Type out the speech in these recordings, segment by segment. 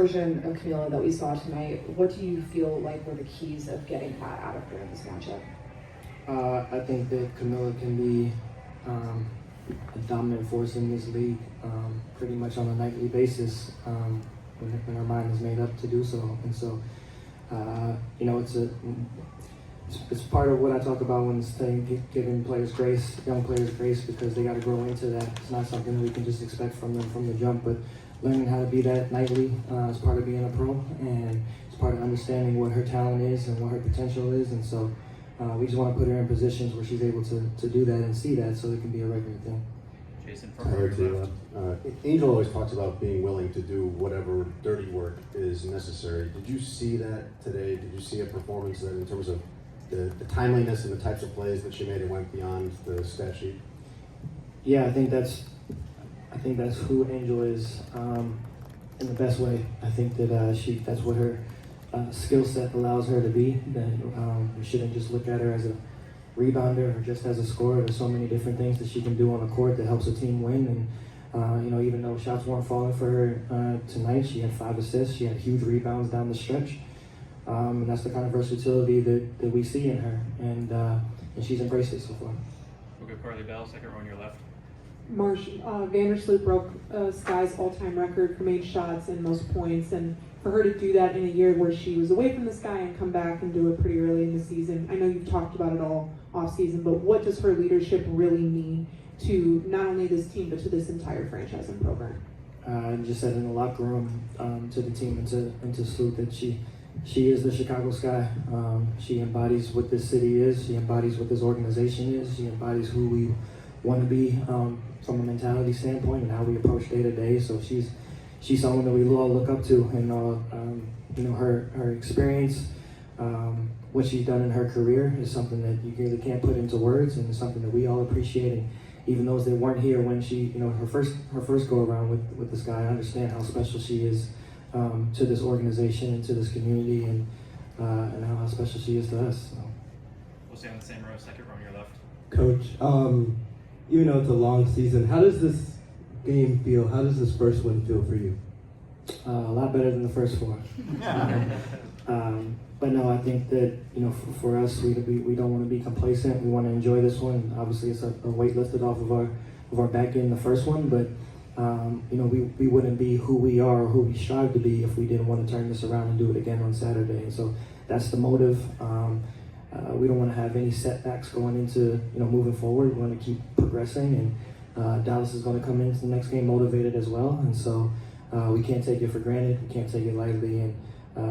Version of Camila that we saw tonight, what do you feel like were the keys of getting that out of her in this matchup? I think that Camilla can be a dominant force in this league pretty much on a nightly basis when her mind is made up to do so. And so, you know, it's part of what I talk about when saying giving players grace, young players grace, because they got to grow into that. It's not something that we can just expect from them from the jump, but learning how to be that nightly is part of being a pro, and it's part of understanding what her talent is and what her potential is. And so we just want to put her in positions where she's able to do that and see that, so it can be a regular thing. Jason, from your left. Angel always talks about being willing to do whatever dirty work is necessary. Did you see that today? Did you see a performance that in terms of the timeliness and the types of plays that she made, it went beyond the stat sheet? Yeah, I think that's who Angel is in the best way. I think that that's what her skill set allows her to be. That we shouldn't just look at her as a rebounder or just as a scorer. There's so many different things that she can do on the court that helps a team win. And you know, even though shots weren't falling for her tonight, she had 5 assists. She had huge rebounds down the stretch. And that's the kind of versatility that we see in her, and she's embraced it so far. We'll go Carly Bell, second row on your left. Marsh, Vandersloot broke Sky's all-time record for made shots and most points, and for her to do that in a year where she was away from the Sky and come back and do it pretty early in the season. I know you've talked about it all off-season, but what does her leadership really mean to not only this team, but to this entire franchise and program? I just said in the locker room to the team and to Sloot that she is the Chicago Sky. She embodies what this city is. She embodies what this organization is. She embodies who we want to be from a mentality standpoint and how we approach day to day. So she's someone that we all look up to, and you know, her experience, what she's done in her career is something that you really can't put into words, and it's something that we all appreciate. And even those that weren't here when she, you know, her first go around with the Sky, I understand how special she is to this organization and to this community, and how special she is to us. So. We'll stay on the same row, second row on your left. Coach, even though it's a long season, how does this game feel? How does this first win feel for you? A lot better than the first 4. But no, I think that, you know, for us, we don't want to be complacent. We want to enjoy this one. Obviously, it's a weight lifted off of our back end the first one, but you know, we wouldn't be who we are or who we strive to be if we didn't want to turn this around and do it again on Saturday. And so that's the motive. We don't want to have any setbacks going into, you know, moving forward. We want to keep progressing, and Dallas is going to come into the next game motivated as well. And so we can't take it for granted. We can't take it lightly, and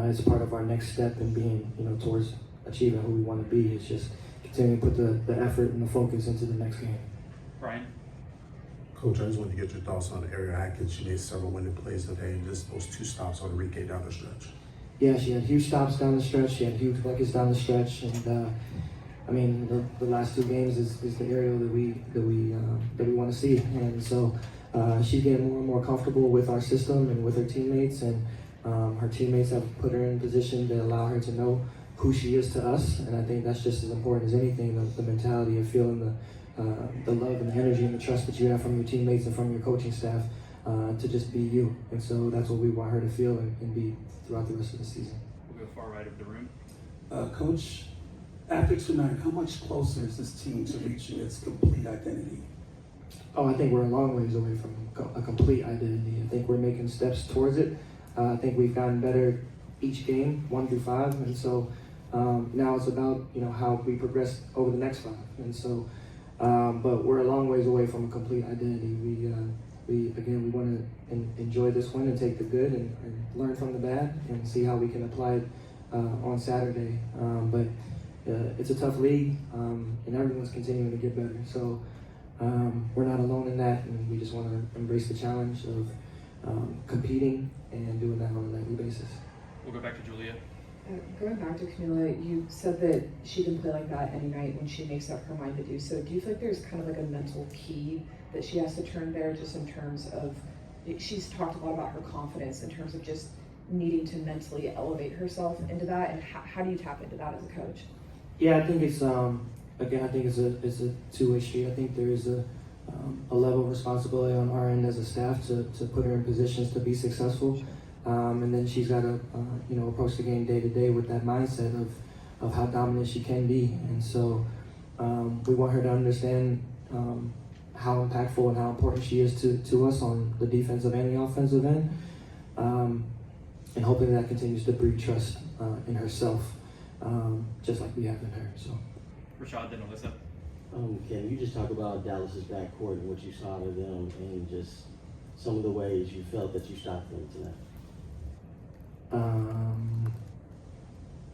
it's part of our next step in being, you know, towards achieving who we want to be. It's just continuing to put the effort and the focus into the next game. Brian. Coach, I just wanted to get your thoughts on Ariel Atkins. She made several winning plays today, and just those 2 stops on Enrique down the stretch. Yeah, she had huge stops down the stretch. She had huge buckets down the stretch, and I mean, the last 2 games is the Ariel that we want to see. And so she's getting more and more comfortable with our system and with her teammates, and her teammates have put her in a position to allow her to know who she is to us. And I think that's just as important as anything, the mentality of feeling the love and the energy and the trust that you have from your teammates and from your coaching staff to just be you. And so that's what we want her to feel and be throughout the rest of the season. We'll go far right of the room. Coach, after tonight, how much closer is this team to reaching its complete identity? Oh, I think we're a long ways away from a complete identity. I think we're making steps towards it. I think we've gotten better each game, 1 through 5, and so now it's about, you know, how we progress over the next 5. And so, but we're a long ways away from a complete identity. We want to enjoy this one and take the good and learn from the bad and see how we can apply it on Saturday. But it's a tough league, and everyone's continuing to get better. So we're not alone in that, and we just want to embrace the challenge of competing and doing that on a nightly basis. We'll go back to Julia. Going back to Camila, you said that she can play like that any night when she makes up her mind to do so. Do you feel like there's kind of like a mental key that she has to turn there, just in terms of, she's talked a lot about her confidence in terms of just needing to mentally elevate herself into that, and how do you tap into that as a coach? Yeah, I think it's again, I think it's a two-way street. I think there is a level of responsibility on our end as a staff to put her in positions to be successful. And then she's got to, approach the game day to day with that mindset of how dominant she can be. And so we want her to understand how impactful and how important she is to us on the defensive and the offensive end. And hoping that continues to breed trust in herself, just like we have in her. So, Rashad, then Alyssa. Can you just talk about Dallas's backcourt and what you saw out of them and just some of the ways you felt that you stopped them tonight?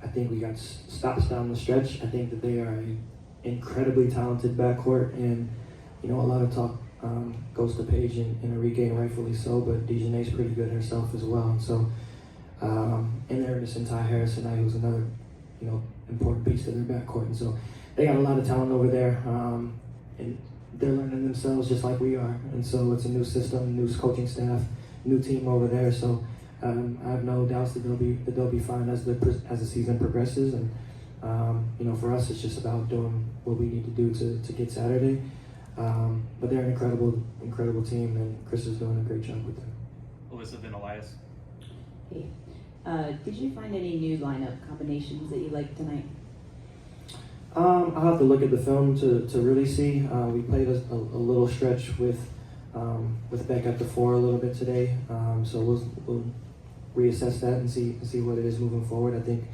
I think we got stops down the stretch. I think that they are an incredibly talented backcourt, and a lot of talk goes to Paige and Enrique, and rightfully so, but Dejanay's pretty good herself as well. And so, and there is Ty Harris tonight, who's another, important piece to their backcourt. And so they got a lot of talent over there, and they're learning themselves just like we are. And so it's a new system, new coaching staff, new team over there. So I have no doubts that they'll be fine as the season progresses. And for us, it's just about doing what we need to do to get Saturday. But they're an incredible team, and Chris is doing a great job with them. Alyssa, then Elias. Hey, did you find any new lineup combinations that you liked tonight? I'll have to look at the film to really see. We played a little stretch with Beck at the 4 a little bit today, so we'll reassess that and see what it is moving forward. I think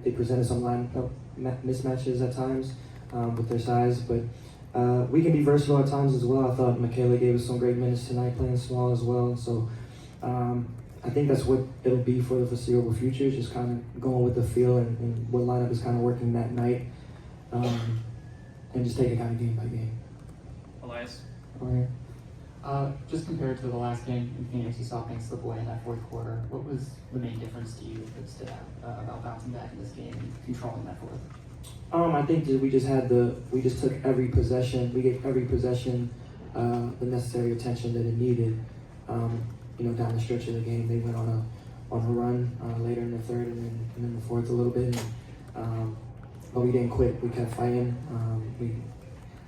they presented some line mismatches at times with their size, but we can be versatile at times as well. I thought Michaela gave us some great minutes tonight, playing small as well. So I think that's what it'll be for the foreseeable future, just kind of going with the feel and what lineup is kind of working that night, and just take it kind of game by game. Elias. All right. Just compared to the last game in Phoenix, you saw things slip away in that fourth quarter. What was the main difference to you that stood out about bouncing back in this game and controlling that fourth? I think that we just took every possession. We gave every possession the necessary attention that it needed. Down the stretch of the game, they went on a run later in the third and then the fourth a little bit. But we didn't quit. We kept fighting. We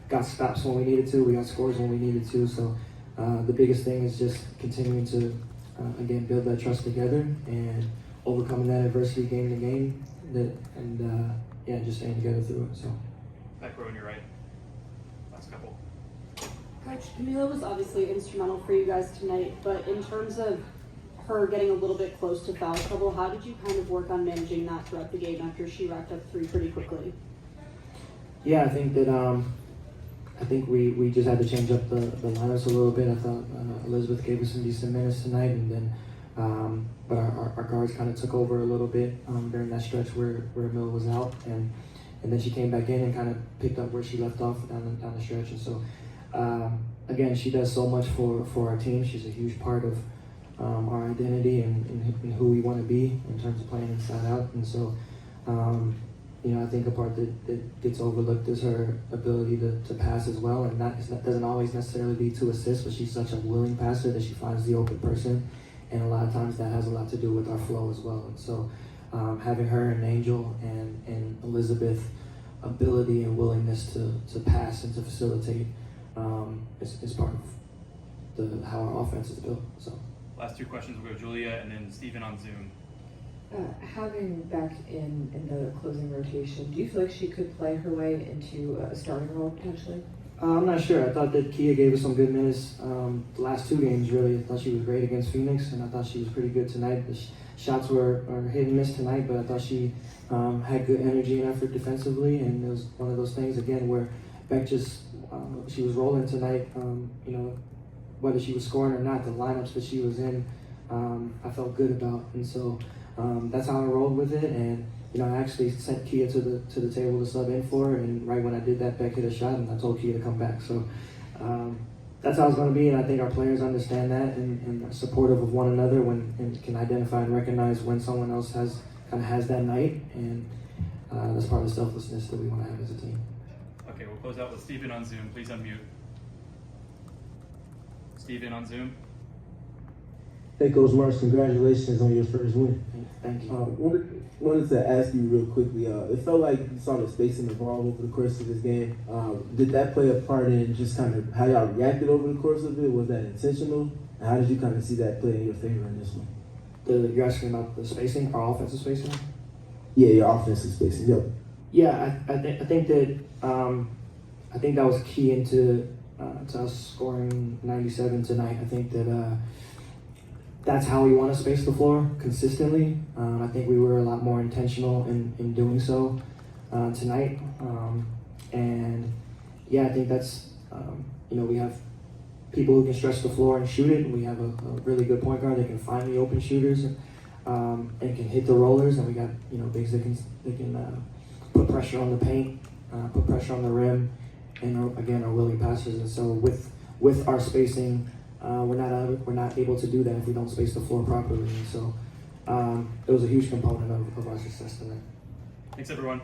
got stops when we needed to. We got scores when we needed to. So the biggest thing is just continuing to again build that trust together and overcoming that adversity game to game. Just staying together through it. So. Back row on your right. Last couple. Coach, Camila was obviously instrumental for you guys tonight, but in terms of her getting a little bit close to foul trouble, how did you kind of work on managing that throughout the game after she racked up 3 pretty quickly? Yeah, I think that we just had to change up the lineups a little bit. I thought Elizabeth gave us some decent minutes tonight, and then but our guards kind of took over a little bit during that stretch where Mill was out, and then she came back in and kind of picked up where she left off down the stretch. And so again, she does so much for our team. She's a huge part of our identity and who we want to be in terms of playing inside out. And so I think a part that gets overlooked is her ability to pass as well, and that doesn't always necessarily lead to assists, but she's such a willing passer that she finds the open person. And a lot of times that has a lot to do with our flow as well. And so having her and Angel and Elizabeth ability and willingness to pass and to facilitate is part of how our offense is built. So Last 2 questions, we'll go Julia and then Steven on Zoom. Having Beck in the closing rotation, do you feel like she could play her way into a starting role potentially? I'm not sure. I thought that Kia gave us some good minutes the last 2 games, really. I thought she was great against Phoenix, and I thought she was pretty good tonight. The shots were hit and miss tonight, but I thought she had good energy and effort defensively, and it was one of those things, again, where Beck just, she was rolling tonight, whether she was scoring or not, the lineups that she was in, I felt good about. And so that's how I rolled with it, and I actually sent Kia to the table to sub in for her, and right when I did that, Beck hit a shot, and I told Kia to come back. So that's how it's going to be, and I think our players understand that and are supportive of one another and can identify and recognize when someone else has that night, and that's part of the selflessness that we want to have as a team. Okay, we'll close out with Steven on Zoom. Please unmute. Steven on Zoom. Hey, Coach Marsh, congratulations on your first win. Thank you. Wanted to ask you real quickly, it felt like you saw the spacing evolve over the course of this game. Did that play a part in just kind of how y'all reacted over the course of it? Was that intentional? And how did you kind of see that play in your favor in this one? You're asking about the spacing, our offensive spacing? Yeah, your offensive spacing. Yep. Yeah, I think that was key into to us scoring 97 tonight. I think that that's how we want to space the floor consistently. I think we were a lot more intentional in doing so tonight. And yeah, I think that's we have people who can stretch the floor and shoot it. We have a really good point guard that can find the open shooters and can hit the rollers. And we got bigs that can put pressure on the paint, put pressure on the rim, and again are willing passers. And so with our spacing, we're not able to do that if we don't space the floor properly. And so it was a huge component of our success tonight. Thanks, everyone.